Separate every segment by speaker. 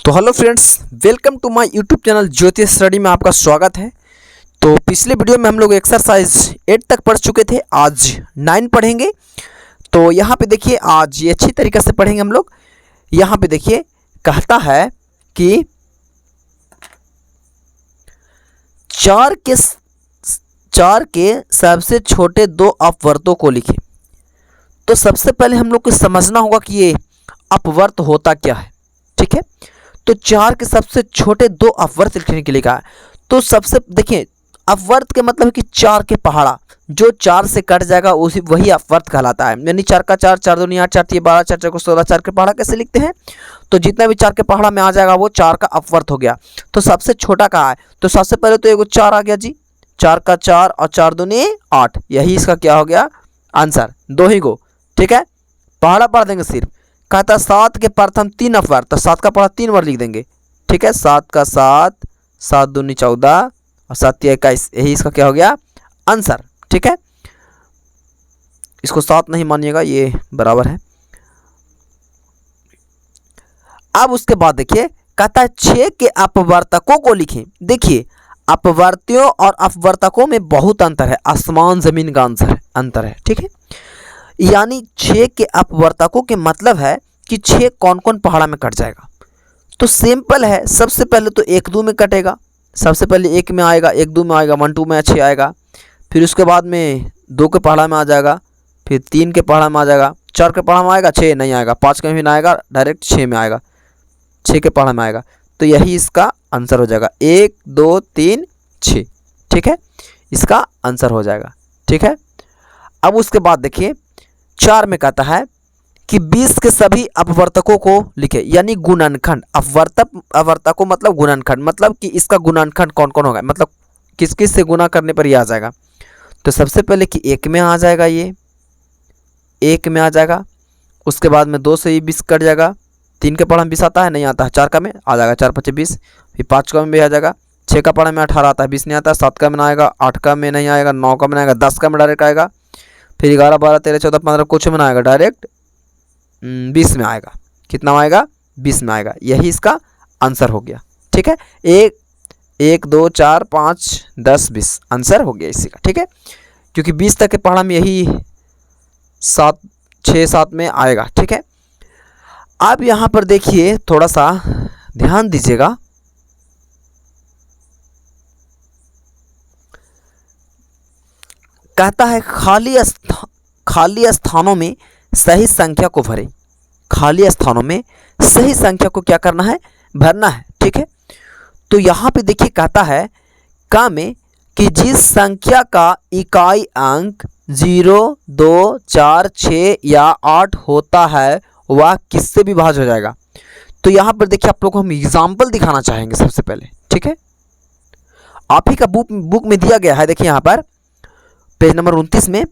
Speaker 1: तो hello friends, welcome to my YouTube channel Jyotish study में आपका स्वागत है। तो पिछले वीडियो में हम लोग एक्सरसाइज 8 तक पढ़ चुके थे, आज 9 पढ़ेंगे। तो यहाँ पे देखिए, आज ये अच्छी तरीके से पढ़ेंगे हम लोग। यहाँ पे देखिए, कहता है कि चार के सबसे छोटे दो अपवर्तों को लिखें। तो सबसे पहले हम लोग को समझना होगा कि ये अपवर्त होता क्या है। ठीक है, तो 4 के सबसे छोटे दो अपवर्त लिखने के लिए कहा है। तो सबसे देखिए, अपवर्त के मतलब है कि 4 के पहाड़ा, जो 4 से कट जाएगा उसी वही अपवर्त कहलाता है। यानी 4 का 4, 4 दूनी 8, 4 3 12, 4 4 16, 4 के पहाड़ा कैसे लिखते हैं। तो जितना भी 4 के पहाड़ा में आ जाएगा वो 4 का अपवर्त हो गया। तो सबसे छोटा कहा है, तो सबसे पहले तो एगो 4 आ गया जी, 4 का 4 और 4 दूनी 8, यही इसका क्या हो गया आंसर, दो ही गो। ठीक है, पहाड़ा पढ़ देंगे सिर्फ। कहता 7 के प्रथम 3 अपवर्त, तो 7 का पहाड़ा 3 बार लिख देंगे। ठीक है, 7 का 7, 7 दूनी 14 और 7 21, यही इसका क्या हो गया आंसर। ठीक है, इसको 7 नहीं मानिएगा, ये बराबर है। अब उसके बाद देखिए, कहता है 6 के अपवर्तकों को लिखें। देखिए, अपवर्तियों और अपवर्तकों में बहुत अंतर है, आसमान जमीन का अंतर है। ठीक है, यानी 6 के अपवर्तकों के मतलब है कि 6 कौन कौन पहाड़ा में कट जाएगा। तो सिंपल है, सबसे पहले तो 1 2 में कटेगा। सबसे पहले 1 में आएगा, 1 2 में आएगा, 1 2 में 6 आएगा। फिर उसके बाद में 2 के पहाड़ा में आ जाएगा, फिर 3 के पहाड़ा में आ जाएगा, 4 के पहाड़ा में आएगा, 6 नहीं आएगा, 5 के भी ना आएगा, डायरेक्ट 6 में आएगा, 6 के पहाड़ा में आएगा। तो यही इसका आंसर हो जाएगा, 1 2 3 6। ठीक है, इसका आंसर हो जाएगा। ठीक है, अब उसके बाद देखिए 4 में कहता है कि 20 के सभी अपवर्तकों को लिखे, यानी गुणनखंड। अपवर्तकों मतलब गुणनखंड, मतलब कि इसका गुणनखंड कौन कौन होगा, मतलब किस किस से गुना करने पर ये आ जाएगा। तो सबसे पहले कि 1 में आ जाएगा, ये 1 में आ जाएगा। उसके बाद में 2 से ये 20 कट जाएगा। 3 के पहाड़ा में 20 आता है, नहीं आता है। 4 का में आ जाएगा, 4 5 20। फिर 5 का में भी आ जाएगा। 6 का पहाड़ा में 18 आता है, 20 नहीं आता है। 7 का में आएगा, 8 का में नहीं आएगा, 9 का में आएगा, 10 का में डायरेक्ट आएगा। फिर 11 12 13 14 15 कुछ में आएगा, डायरेक्ट 20 में आएगा। कितना आएगा, 20 में आएगा। यही इसका आंसर हो गया। ठीक है, 1 2 4 5 10 20 आंसर हो गया इसी का। ठीक है, क्योंकि 20 तक के पहाड़ा में यही 7 6 7 में आएगा। ठीक है, अब यहाँ पर देखिए, थोड़ा सा ध्यान दीजिएगा। कहता है खाली स्थानों में सही संख्या को भरें। खाली स्थानों में सही संख्या को क्या करना है, भरना है। ठीक है, तो यहाँ पे देखिए, कहता है का में कि जिस संख्या का इकाई अंक 0 2 4 6 या 8 होता है वह किससे विभाज्य हो जाएगा। तो यहाँ पर देखिए, आप लोग को हम एग्जाम्पल दिखाना चाहेंगे सबसे पहले। ठीक है, आप ही का बुक में दिया गया है। देखिए यहाँ पर पेज नंबर 29 में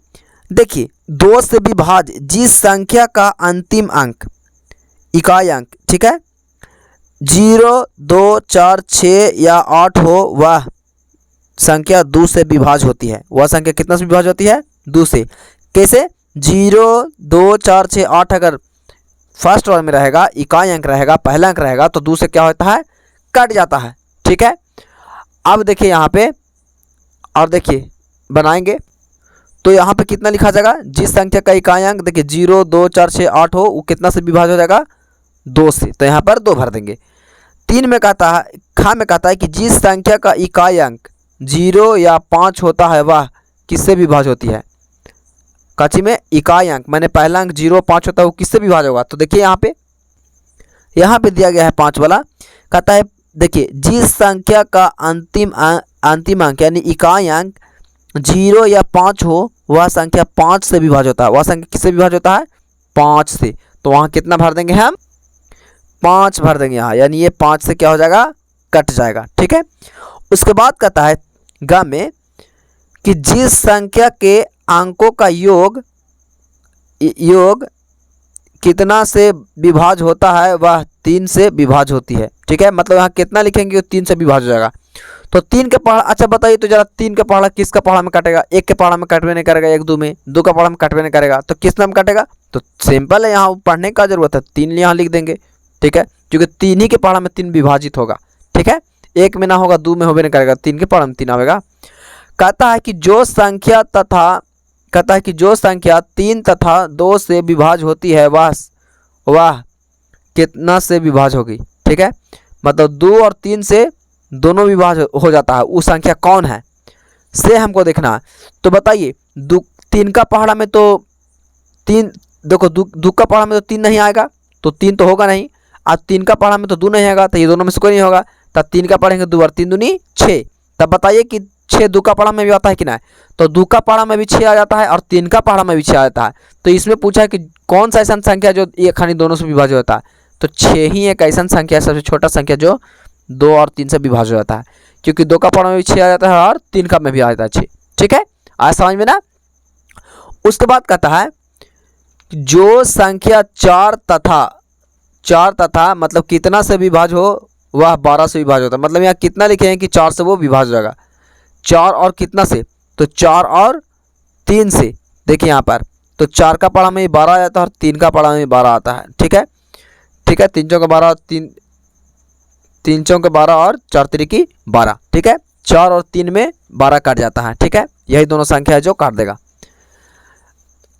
Speaker 1: देखिए, 2 से विभाज्य जिस संख्या का अंतिम अंक इकाई अंक, ठीक है, 0 2 4 6 या 8 हो वह संख्या 2 से विभाज्य होती है। वह संख्या कितना से विभाज्य होती है, 2 से। कैसे, 0 2 4 6 8 अगर फर्स्ट ऑर्डर में रहेगा, इकाई अंक रहेगा, पहला अंक रहेगा, तो 2 से क्या होता है, कट जाता है। ठीक है, अब देखिए यहाँ पे, और देखिए बनाएंगे तो यहाँ पे कितना लिखा जाएगा, जिस संख्या का इकाई अंक देखिए 0 2 4 6 8 हो वो कितना से विभाज्य हो जाएगा, 2 से। तो यहाँ पर 2 भर देंगे। 3 में कहता है, खा में कहता है कि जिस संख्या का इकाई अंक 0 या 5 होता है वह किससे विभाज्य होती है। कच्ची में इकाई अंक मैंने पहला अंक 0 5 होता है वो किससे विभाज्य होगा। तो देखिए यहाँ पे दिया गया है 5 वाला। कहता है देखिए, जिस संख्या का अंतिम अंक यानी इकाई अंक 0 या 5 हो वह संख्या 5 से विभाज्य होता है। वह संख्या किससे विभाज्य होता है, 5 से। तो वहाँ कितना भर देंगे हम, 5 भर देंगे यहाँ, यानी ये 5 से क्या हो जाएगा, कट जाएगा। ठीक है, उसके बाद कहता है ग में कि जिस संख्या के अंकों का योग कितना से विभाज्य होता है वह 3 से विभाज्य होती है। ठीक है, मतलब यहाँ कितना लिखेंगे, 3 से विभाज्य हो जाएगा। तो 3 के पहाड़ा, अच्छा बताइए तो जरा, 3 के पहाड़ा किसका पहाड़ा में काटेगा, 1 के पहाड़ा में कटवे नहीं करेगा, 1 2 में, 2 का पहाड़ा में कटवे नहीं करेगा, तो किस नाम काटेगा। तो सिंपल है, यहाँ पढ़ने का जरूरत है, 3 यहाँ लिख देंगे। ठीक है, क्योंकि 3 ही के पहाड़ा में 3 विभाजित होगा, ठीक है, 1 में ना होगा, 2 में होबे नहीं करेगा, 3 के पहाड़ा में 3 आएगा। कहता है कि जो संख्या 3 तथा 2 से विभाज्य होती है वह कितना से विभाज्य होगी, ठीक है, मतलब 2 और 3 से दोनों विभाज्य हो जाता है, वो संख्या कौन है से हमको देखना है। तो बताइए 3 का पहाड़ा में तो 3, देखो 2 का पहाड़ा में तो 3 नहीं आएगा, तो 3 तो होगा नहीं, और 3 का पहाड़ा में तो 2 नहीं आएगा, तो ये दोनों में से कोई नहीं होगा, तब 3 का पढ़ेंगे 2 और 3 दूनी 6। तब बताइए कि 6 2 का पहाड़ा में भी आता है कि नहीं, तो 2 का पहाड़ा में भी 6 आ जाता है और 3 का पहाड़ा में भी 6 आ जाता है। तो इसमें पूछा है कि कौन सा ऐसा संख्या जो एक खानी दोनों से विभाज्य होता है, तो 6 ही एक ऐसा संख्या है, सबसे छोटा संख्या जो 2 और 3 से विभाज्य होता है, क्योंकि 2 का पहाड़ा में भी 6 आ जाता है और 3 का में भी आ जाता है 6, ठीक है, आज समझ में ना। उसके बाद कहता है जो संख्या 4 तथा मतलब कितना से विभाज्य हो वह 12 से विभाज्य होता है। मतलब यहाँ कितना लिखे हैं कि 4 से वो विभाज्य होगा, 4 और कितना से, तो 4 और 3 से। देखिए यहाँ पर तो 4 का पहाड़ा में 12 आ जाता है और 3 का पहाड़ा में 12 आता है, ठीक है, 3 चौके 12, 3 चौके 12 और 4 तिरिकी 12, ठीक है, 4 और 3 में 12 काट जाता है, ठीक है, यही दोनों संख्या है जो काट देगा।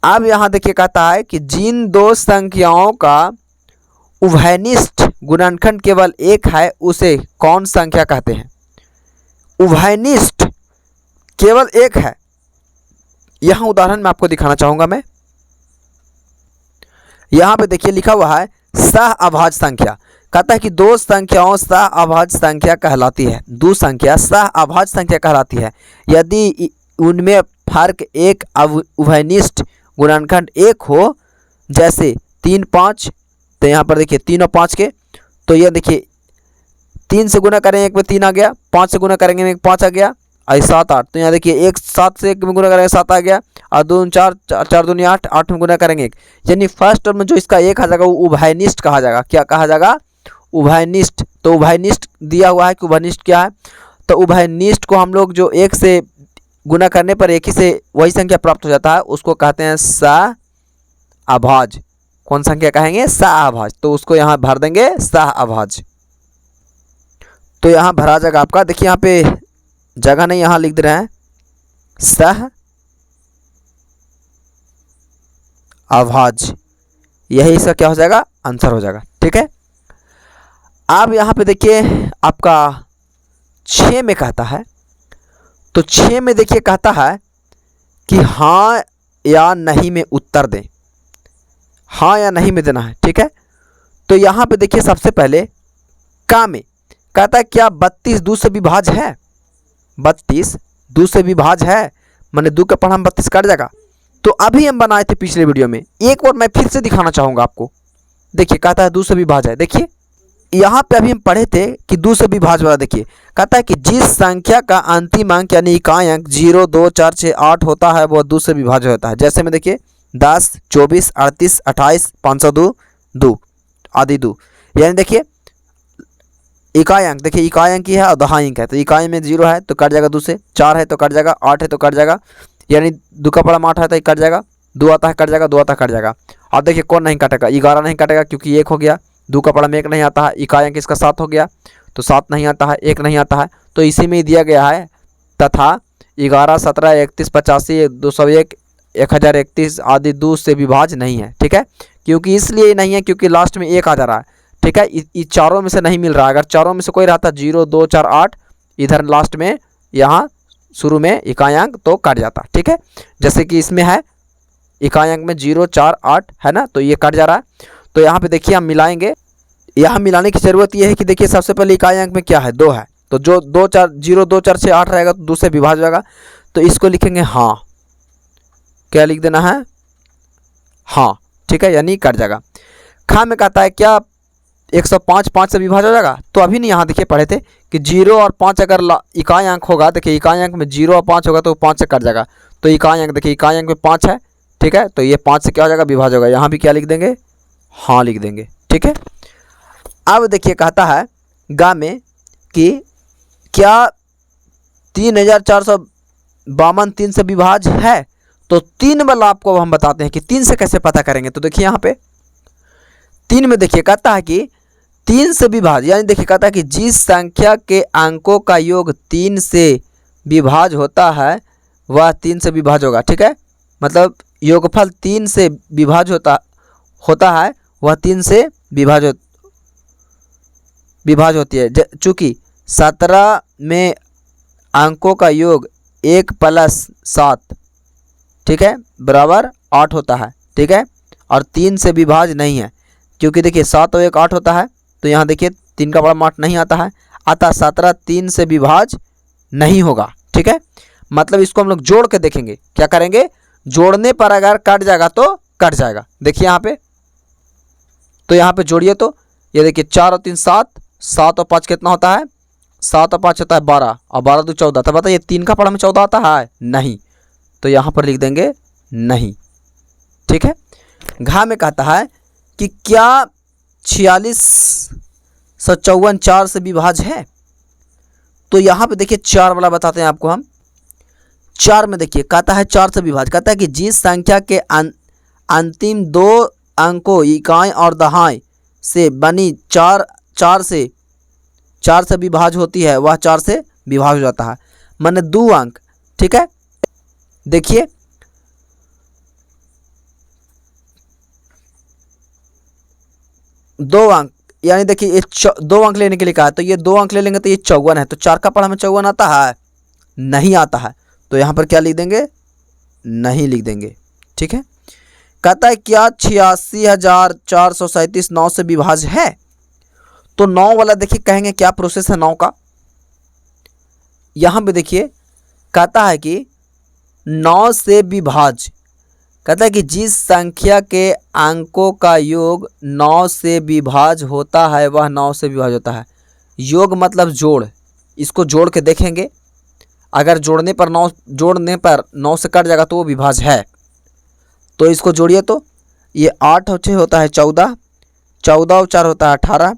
Speaker 1: अब यहाँ देखिए कहता है कि जिन 2 संख्याओं का उभयनिष्ठ गुणनखंड केवल 1 है उसे कौन संख्या कहते हैं। उभयनिष्ठ केवल 1 है, यहाँ उदाहरण मैं आपको दिखाना चाहूंगा। मैं यहाँ पे देखिए लिखा हुआ है सह अभाज्य संख्या। कहता है कि 2 संख्याओं सह अभाज्य संख्या कहलाती है, 2 संख्या सह अभाज्य संख्या कहलाती है यदि उनमें फर्क एक उभयनिष्ठ गुणनखंड 1 हो, जैसे 3 5। तो यहाँ पर देखिए 3 और 5 के, तो ये देखिए 3 से गुना करेंगे 1 में 3 आ गया, 5 से गुना करेंगे 1 5 आ गया, और 7 8। तो यहाँ देखिए 1 7 से 1 में गुना करेंगे 7 आ गया, और 2 4 4 2 8 8 में गुना करेंगे 1। यानी फर्स्ट टर्म में जो इसका 1 आ जाएगा वो उभयनिष्ठ कहा जाएगा। क्या कहा जाएगा? उभयनिष्ठ। तो उभयनिष्ठ दिया हुआ है कि उभयनिष्ठ क्या है, तो उभयनिष्ठ को हम लोग जो 1 से गुना करने पर 1 ही से वही संख्या प्राप्त हो जाता है, उसको कहते हैं सह अभाज्य। कौन संख्या कहेंगे? सह अभाज्य। तो उसको यहाँ भर देंगे सह अभाज्य। तो यहाँ भरा जाएगा आपका, देखिए यहाँ पे जगह नहीं, यहाँ लिख दे रहे हैं सह अभाज्य, यही इसका क्या हो जाएगा? आंसर हो जाएगा, ठीक है। अब यहाँ पे देखिए आपका 6 में कहता है, तो 6 में देखिए कहता है कि हाँ या नहीं में उत्तर दें, हाँ या नहीं में देना है, ठीक है। तो यहाँ पे देखिए सबसे पहले का में कहता है क्या 32 2 से विभाज्य है? 32 2 से विभाज्य है, मैंने 2 का पढ़ा हम 32 कट जाएगा। तो अभी हम बनाए थे पिछले वीडियो में, एक बार मैं फिर से दिखाना चाहूँगा आपको। देखिए कहता है 2 से विभाज्य है, देखिए यहाँ पे अभी हम पढ़े थे कि 2 से विभाज्य वाला। देखिए कहता है कि जिस संख्या का अंतिम अंक यानी इकाई अंक 0 2 4 6 8 होता है वह 2 से विभाज्य होता है। जैसे में देखिए 10 24 38 28 502 2 आदि 2, यानी देखिए इकाई अंक, देखिए इकाई अंक ही है और दहाई अंक है, तो इकाई में 0 है तो कट जाएगा 2 से, 4 है तो कट जाएगा, 8 है तो कट जाएगा, यानी 2 का पड़ा 8 है तो कट जाएगा, 2 आता है कट जाएगा, 2 आता है कट जाएगा। अब देखिए कौन नहीं कटेगा? 11 नहीं कटेगा क्योंकि 1 हो गया, 2 का पड़ा में 1 नहीं आता है, इकाई अंक इसका 7 हो गया तो 7 नहीं आता है, 1 नहीं आता है, तो इसी में ही दिया गया है तथा 11 17 31 85 201 1031 आदि 2 से विभाज्य नहीं है, ठीक है। क्योंकि इसलिए नहीं है क्योंकि लास्ट में 1 आ जा रहा है, ठीक है, इस चारों में से नहीं मिल रहा है। अगर चारों में से कोई रहता 0 2 4 8 इधर लास्ट में, यहाँ शुरू में इकाई अंक तो कट जाता, ठीक है। जैसे कि इसमें है इकाई अंक में 0 4 8 है ना, तो ये कट जा रहा है। तो यहाँ पे देखिए हम मिलाएंगे, यहाँ मिलाने की ज़रूरत ये है कि देखिए सबसे पहले इकाई अंक में क्या है? 2 है, तो जो 2 4 0 2 4 6 8 रहेगा तो 2 से विभाज्य होगा, तो इसको लिखेंगे हाँ। क्या लिख देना है? हाँ, ठीक है, यानी कट जाएगा। खा में कहता है क्या 105 5 से विभाज्य हो जाएगा? तो अभी नहीं, यहाँ देखिए पढ़े थे कि 0 और 5 अगर इकाई अंक होगा, देखिए इकाई अंक में 0 और 5 होगा तो 5 से कट जाएगा। तो इकाई अंक देखिए इकाई अंक में 5 है, ठीक है, तो ये 5 से क्या हो जाएगा? विभाज्य होगा। यहाँ भी क्या लिख देंगे? हाँ लिख देंगे, ठीक है। अब देखिए कहता है गा में कि क्या 3452 3 से विभाज्य है? तो 3 वाला आपको हम बताते हैं कि 3 से कैसे पता करेंगे। तो देखिए यहाँ पे 3 में देखिए कहता है कि 3 से विभाज्य, यानी देखिए कहता है कि जिस संख्या के अंकों का योग 3 से विभाज्य होता है वह 3 से विभाज्य होगा। ठीक है, मतलब योगफल 3 से विभाज्य होता है वह 3 से विभाज्य होती है। चूँकि 17 में अंकों का योग 1 + 7, ठीक है, बराबर 8 होता है। ठीक है, और 3 से विभाज्य नहीं है, क्योंकि देखिए 7 और 1 8 होता है, तो यहाँ देखिए 3 का बड़ा 8 नहीं आता है, अतः 17 3 से विभाज्य नहीं होगा। ठीक है, मतलब इसको हम लोग जोड़ के देखेंगे, क्या करेंगे, जोड़ने पर अगर कट जाएगा तो कट जाएगा। देखिए यहाँ पे, तो यहाँ पे जोड़िए तो ये देखिए 4 और 3 7, 7 और 5 कितना होता है, 7 और 5 होता है 12, और 12 2 14। तो बताइए 3 का पढ़ा में 14 आता है नहीं, तो यहाँ पर लिख देंगे नहीं। ठीक है, घा में कहता है कि क्या 4654 4 से विभाज्य है। तो यहाँ पे देखिए 4 वाला बताते हैं आपको हम। 4 में देखिए कहता है 4 से विभाज्य, कहता है कि जिस संख्या के अंतिम 2 अंकों इकाई और दहाई से बनी 4 से विभाज्य होती है वह 4 से विभाज्य हो जाता है, माने 2 अंक। ठीक है, देखिए 2 अंक, यानी देखिए ये 2 अंक लेने के लिए कहा है, तो ये 2 अंक ले लेंगे तो ये 54 है, तो 4 का पढ़ा में 54 आता है नहीं आता है, तो यहाँ पर क्या लिख देंगे, नहीं लिख देंगे। ठीक है, कहता है क्या 86,437 9 से विभाज्य है। तो 9 वाला देखिए कहेंगे क्या प्रोसेस है 9 का। यहाँ पे देखिए कहता है कि 9 से विभाज्य, कहता है कि जिस संख्या के अंकों का योग 9 से विभाज्य होता है वह 9 से विभाज्य होता है। योग मतलब जोड़, इसको जोड़ के देखेंगे, अगर जोड़ने पर 9 से कट जाएगा तो वो विभाज्य है। तो इसको जोड़िए तो ये 8 और 6 होता है 14, 14 और 4 होता है 18,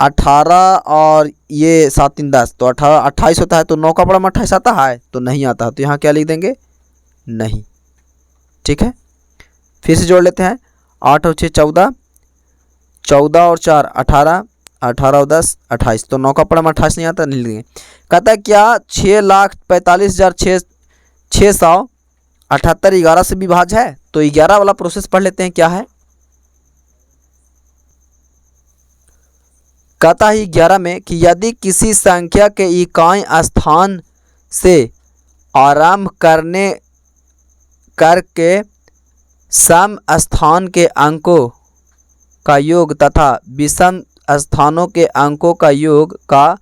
Speaker 1: 18 और ये 7 3 10, तो 18 28 होता है, तो 9 का बड़ा में 28 आता है तो नहीं आता है, तो यहाँ क्या लिख देंगे, नहीं। ठीक है, फिर से जोड़ लेते हैं, 8 और 6 14, 14 और 4 18, 18 और 10 28, तो 9 का पड़ा में 28 नहीं आता, नहीं लिख देंगे। कहता है क्या 6,45,678 11 से विभाज्य है। तो 11 वाला प्रोसेस पढ़ लेते हैं क्या है। कहता है 11 में कि यदि किसी संख्या के इकाई स्थान से आरंभ करके सम स्थान के अंकों का योग तथा विषम स्थानों के अंकों का योग का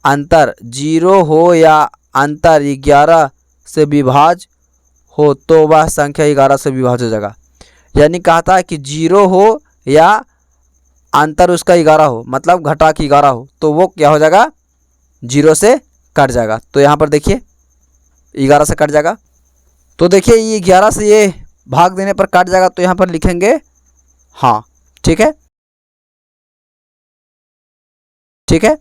Speaker 1: अंतर 0 हो या अंतर 11 से विभाज्य हो तो वह संख्या 11 से विभाज्य हो जाएगा। यानी कहता है कि 0 हो या अंतर उसका 11 हो, मतलब घटा के 11 हो, तो वो क्या हो जाएगा, 0 से कट जाएगा। तो यहाँ पर देखिए 11 से कट जाएगा, तो देखिए ये 11 से ये भाग देने पर कट जाएगा, तो यहाँ पर लिखेंगे हाँ। ठीक है, ठीक है।